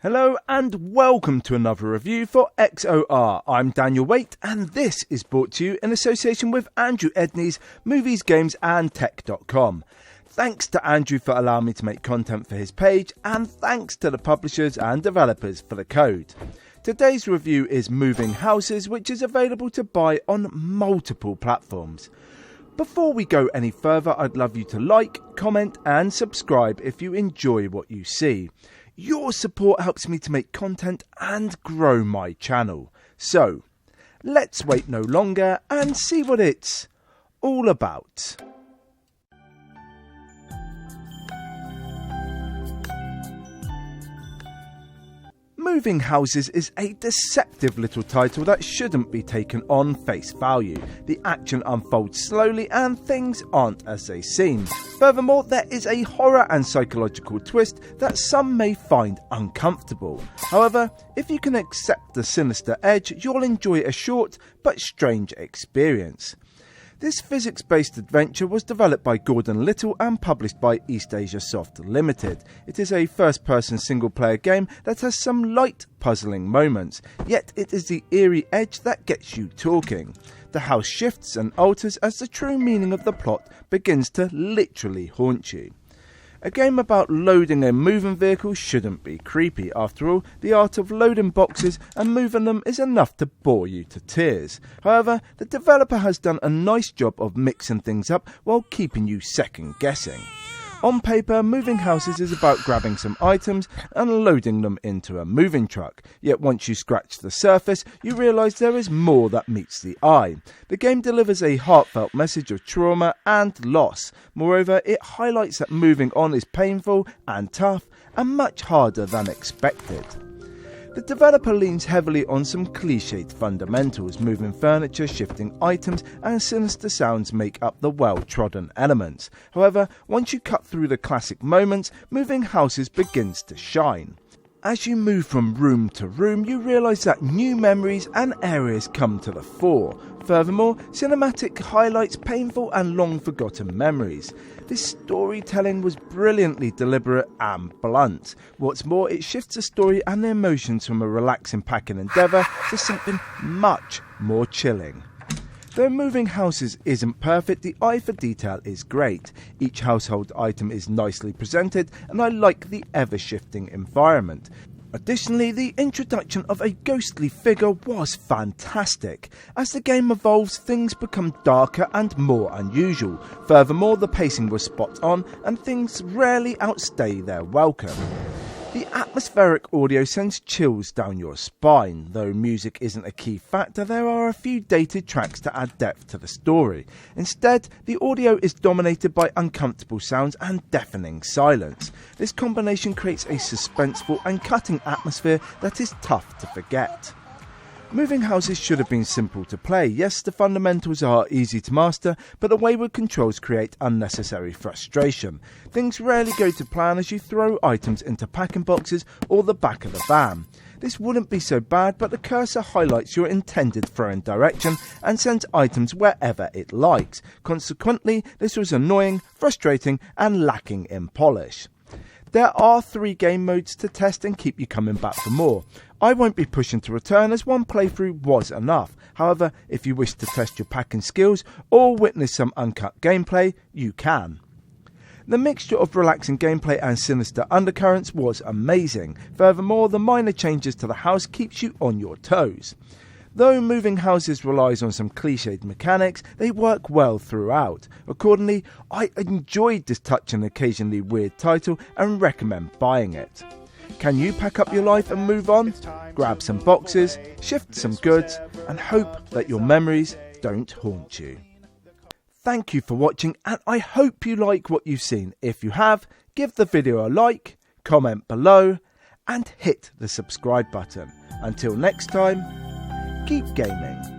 Hello and welcome to another review for XOR. I'm Daniel Waite and this is brought to you in association with Andrew Edney's Movies, Games and Tech.com. Thanks to Andrew for allowing me to make content for his page, and thanks to the publishers and developers for the code. Today's review is Moving Houses, which is available to buy on multiple platforms. Before we go any further, I'd love you to like, comment and subscribe if you enjoy what you see. Your support helps me to make content and grow my channel. So, let's wait no longer and see what it's all about. Moving Houses is a deceptive little title that shouldn't be taken on face value. The action unfolds slowly and things aren't as they seem. Furthermore, there is a horror and psychological twist that some may find uncomfortable. However, if you can accept the sinister edge, you'll enjoy a short but strange experience. This physics-based adventure was developed by Gordon Little and published by Eastasiasoft Limited. It is a first-person single-player game that has some light, puzzling moments, yet it is the eerie edge that gets you talking. The house shifts and alters as the true meaning of the plot begins to literally haunt you. A game about loading a moving vehicle shouldn't be creepy. After all, the art of loading boxes and moving them is enough to bore you to tears. However, the developer has done a nice job of mixing things up while keeping you second guessing. On paper, Moving Houses is about grabbing some items and loading them into a moving truck. Yet once you scratch the surface, you realise there is more that meets the eye. The game delivers a heartfelt message of trauma and loss. Moreover, it highlights that moving on is painful and tough and much harder than expected. The developer leans heavily on some cliched fundamentals. Moving furniture, shifting items and sinister sounds make up the well-trodden elements. However, once you cut through the classic moments, Moving Houses begins to shine. As you move from room to room, you realise that new memories and areas come to the fore. Furthermore, cinematic highlights painful and long-forgotten memories. This storytelling was brilliantly deliberate and blunt. What's more, it shifts the story and the emotions from a relaxing packing endeavour to something much more chilling. Though Moving Houses isn't perfect, the eye for detail is great. Each household item is nicely presented and I like the ever-shifting environment. Additionally, the introduction of a ghostly figure was fantastic. As the game evolves, things become darker and more unusual. Furthermore, the pacing was spot on and things rarely outstay their welcome. The atmospheric audio sends chills down your spine. Though music isn't a key factor, there are a few dated tracks to add depth to the story. Instead, the audio is dominated by uncomfortable sounds and deafening silence. This combination creates a suspenseful and cutting atmosphere that is tough to forget. Moving Houses should have been simple to play. Yes, the fundamentals are easy to master, but the wayward controls create unnecessary frustration. Things rarely go to plan as you throw items into packing boxes or the back of the van. This wouldn't be so bad, but the cursor highlights your intended throwing direction and sends items wherever it likes. Consequently, this was annoying, frustrating and lacking in polish. There are 3 game modes to test and keep you coming back for more. I won't be pushing to return as one playthrough was enough. However, if you wish to test your packing skills or witness some uncut gameplay, you can. The mixture of relaxing gameplay and sinister undercurrents was amazing. Furthermore, the minor changes to the house keeps you on your toes. Though Moving Houses relies on some cliched mechanics, they work well throughout. Accordingly, I enjoyed this touch and occasionally weird title and recommend buying it. Can you pack up your life and move on? Grab some boxes, shift some goods, and hope that your memories don't haunt you. Thank you for watching and I hope you like what you've seen. If you have, give the video a like, comment below, and hit the subscribe button. Until next time, keep gaming.